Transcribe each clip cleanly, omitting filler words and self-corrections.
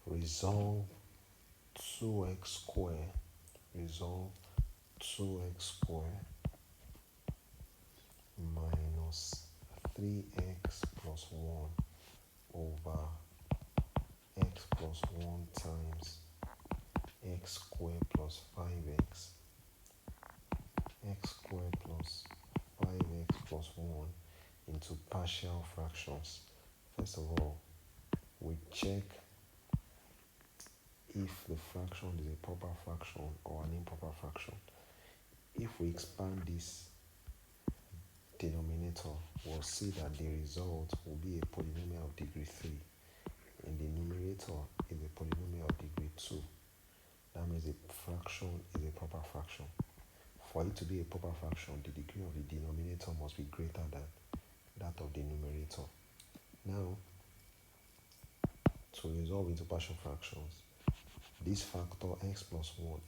Resolve 2x squared. Resolve 2x squared minus 3x plus 1 over x plus 1 times x squared plus 5x, x squared plus 5x plus 1 into partial fractions. First of all, we check if the fraction is a proper fraction or an improper fraction. If we expand this denominator, we'll see that the result will be a polynomial of degree 3. And the numerator is a polynomial of degree 2. That means a fraction is a proper fraction. For it to be a proper fraction, the degree of the denominator must be greater than that of the numerator. Now, to resolve into partial fractions, this factor x plus 1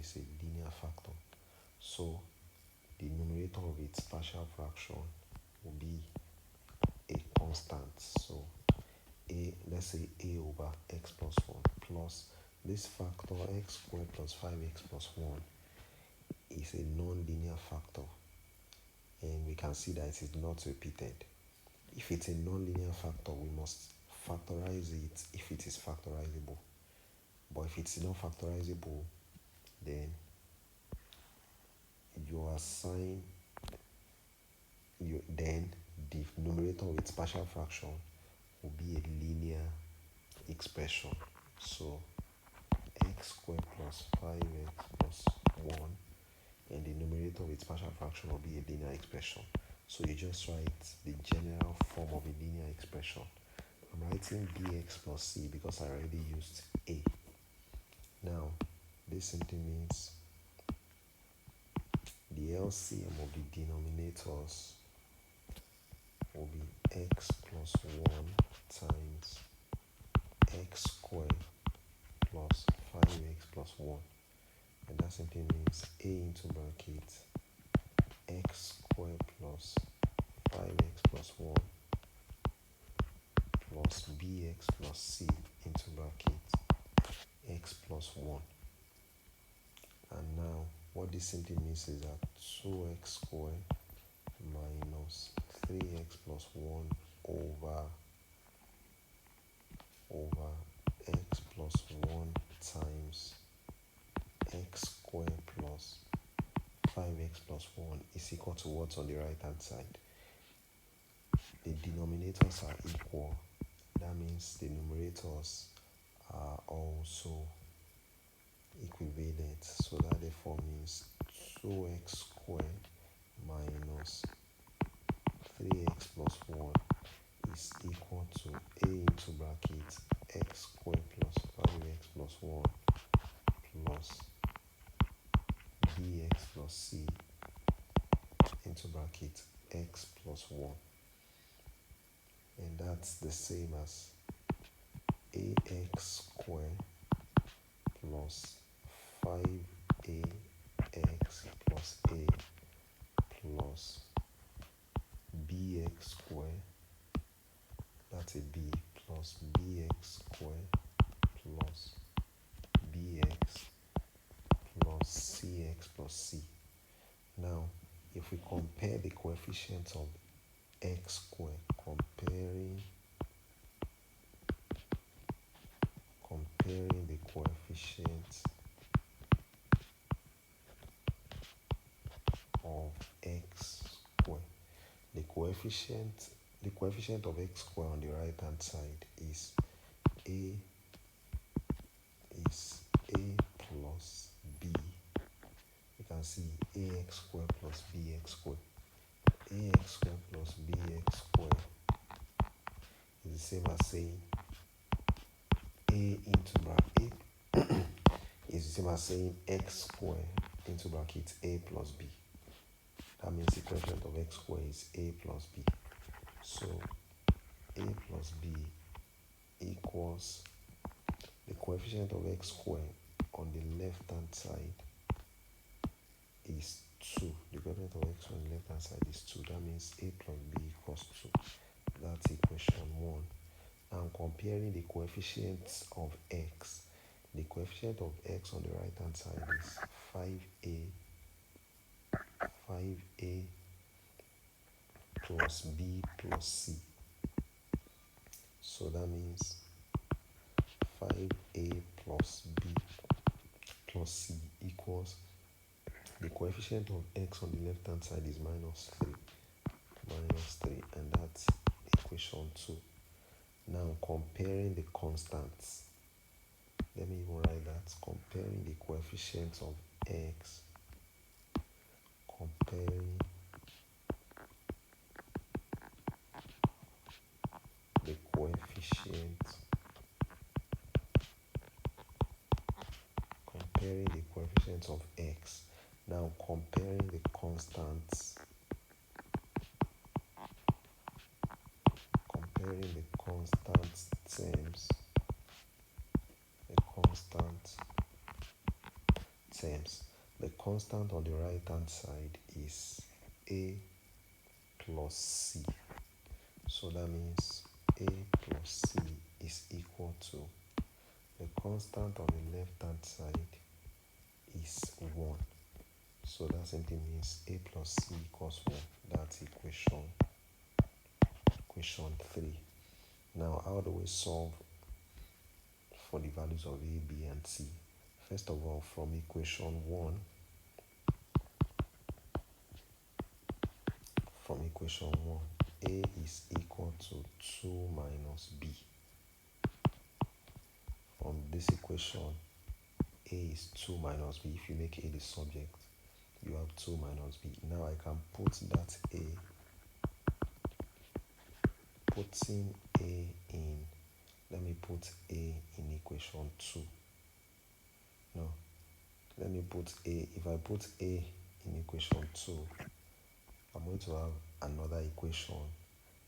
is a linear factor. So, the numerator of its partial fraction will be a constant. So, let's say a over x plus 1 plus this factor x squared plus 5x plus 1 is a non-linear factor, and we can see that it is not repeated. If it's a non-linear factor, we must factorize it if it is factorizable. But if it's not factorizable, then then the numerator of its partial fraction will be a linear expression. So x squared plus 5x plus 1, and the numerator of its partial fraction will be a linear expression. So you just write the general form of a linear expression. I'm writing bx plus c because I already used a. Now, this simply means the LCM of the denominators will be x plus 1 times x squared plus 5x plus 1. And that simply means a into bracket x squared plus 5x plus 1 plus bx plus c into bracket x plus 1. And now, what this simply means is that 2x squared minus 3x plus 1 over x plus 1 times x squared plus 5x plus 1 is equal to what's on the right hand side. The denominators are equal. That means the numerators are also equivalent. So that therefore means 2x squared minus 3x plus 1 is equal to a into bracket x squared plus 5x plus 1 plus bx plus c into bracket x plus 1. And that's the same as ax squared plus 5ax plus a plus bx squared, that's a b, plus bx squared plus bx plus cx plus c. Now, if we compare the coefficients of x squared, comparing the coefficients of x squared, the coefficient of x squared on the right hand side is a plus b. You can see ax squared plus bx squared. Ax squared plus bx squared is the same as saying a into bracket is the same as saying x squared into bracket a plus b. That means the coefficient of x squared is a plus b. So a plus b equals the coefficient of x squared on the left hand side is 2. The coefficient of x on the left hand side is 2. That means a plus b equals 2. That's equation 1. I'm comparing the coefficients of x. The coefficient of x on the right hand side is 5a plus b plus c. So that means 5a plus b plus c equals, the coefficient of x on the left hand side is minus 3, and that's equation 2. Now comparing the constants, let me even write that, comparing the coefficients of x, comparing the coefficients of x. Now comparing the constants, terms, the constant on the right hand side is a plus c. So that means a plus c is equal to, the constant on the left hand side is 1. So that simply means a plus c equals 1. That's equation 3. Now how do we solve for the values of a, b, and c? First of all, from equation 1, a is equal to 2 minus b. From this equation, a is 2 minus b. If you make a the subject, you have 2 minus b. Now I can put that a, putting a in, let me put a in equation 2. No, let me put a, if I put a in equation 2, I'm going to have another equation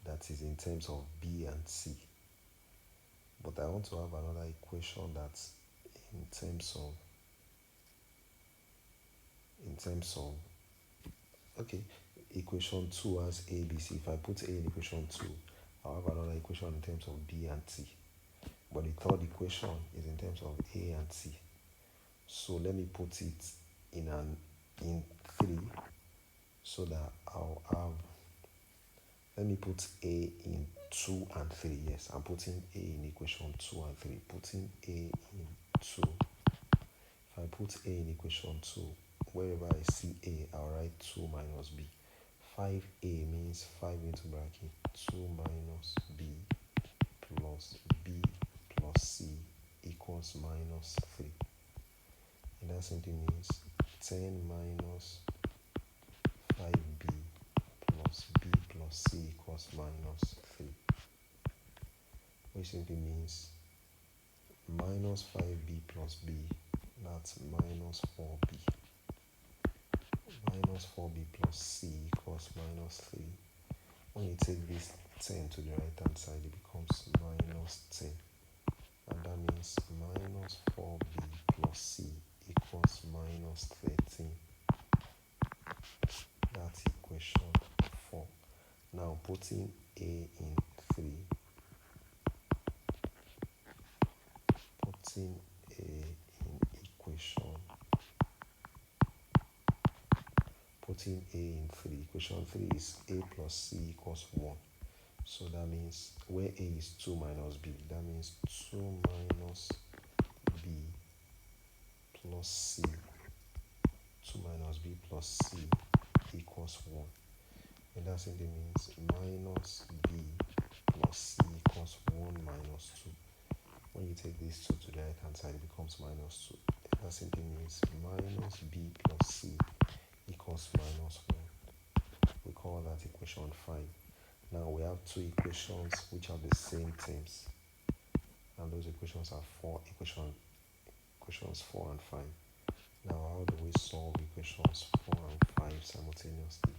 that is in terms of b and c. But I want to have another equation that's in terms of, okay, equation 2 has a, b, c. If I put a in equation 2, I'll have another equation in terms of b and c. But the third equation is in terms of a and c. So let me put it in 3, so that I'll have, let me put a in 2 and 3. Yes, I'm putting a in equation 2 and 3. Putting a in 2. If I put a in equation 2, wherever I see a, I'll write 2 minus b. 5a means 5 into bracket 2 minus b plus c equals minus 3. And that simply means 10 minus 5b plus b plus c equals minus 3. Which simply means minus 5b plus b, that's minus 4b. Minus 4b plus c equals minus 3. When you take this 10 to the right hand side, it becomes minus 10. And that means minus 4b plus c equals minus 13. That's equation 4. Now putting a in 3, putting a in equation, putting a in 3, equation 3 is a plus c equals 1. So that means where a is 2 minus b, that means 2 minus b plus c, 2 minus b plus c equals 1. And that simply means minus b plus c equals 1 minus 2. When you take these 2 to the right hand side, it becomes minus 2. And that simply means minus b plus c equals minus 1. We call that equation 5. Now we have two equations which have the same terms, and those equations are equations 4 and 5. Now how do we solve equations 4 and 5 simultaneously?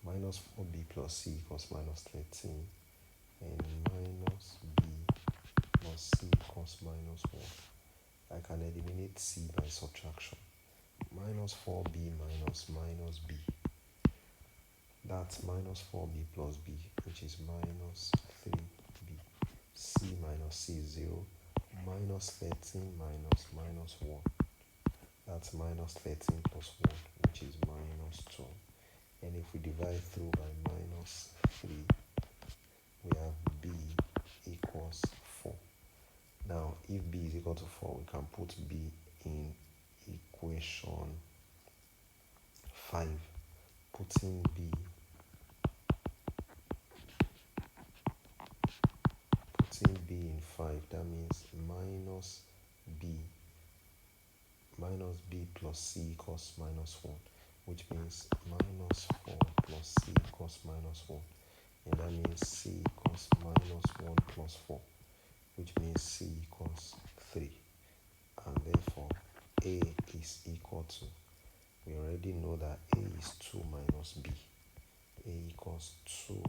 Minus 4b plus c equals minus 13, and minus b plus c equals minus 1. I can eliminate c by subtraction. Minus 4b minus b. That's minus 4b plus b, which is minus 3b c minus c is 0, minus 13 minus 1. That's minus 13 plus 1, which is minus 12. And if we divide through by minus 3, we have b equals 4. Now, if b is equal to 4, we can put b in equation 5. Putting b in 5, that means minus b plus c equals minus 1, which means minus 4 plus c equals minus 1. And that means c equals minus 1 plus 4, which means c equals 3. And therefore, a is equal to, we already know that a is 2 minus b. A equals 2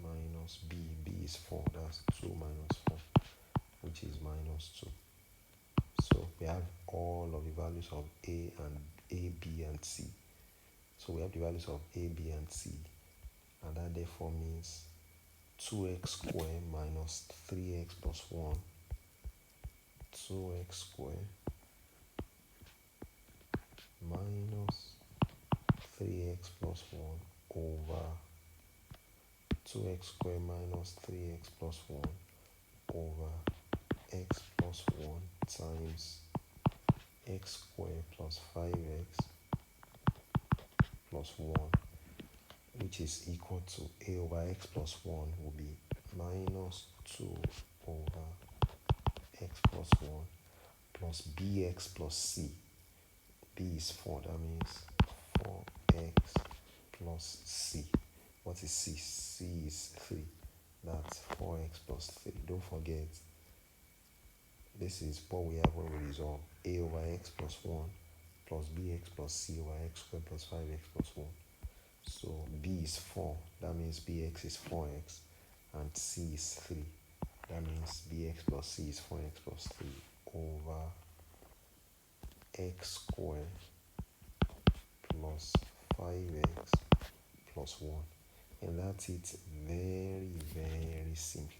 minus b. B is 4. That's 2 minus 4, which is minus 2. So we have all of the values of a, b, and c. So we have the values of a, b, and c. And that therefore means 2x squared minus 3x plus 1. 2x squared minus 3x plus 1 over 2x squared minus 3x plus 1 over x plus 1 times x squared plus 5x plus 1, which is equal to a over x plus 1 will be minus 2 over x plus 1 plus bx plus c. B is 4, that means 4x plus c. What is c? C is 3. That's 4x plus 3. Don't forget, this is what we have when we resolve. A over x plus 1 plus bx plus c over x squared plus 5x plus 1. So b is 4. That means bx is 4x. And c is 3. That means bx plus c is 4x plus 3 over x squared plus 5x plus 1. And that's it, very, very simply.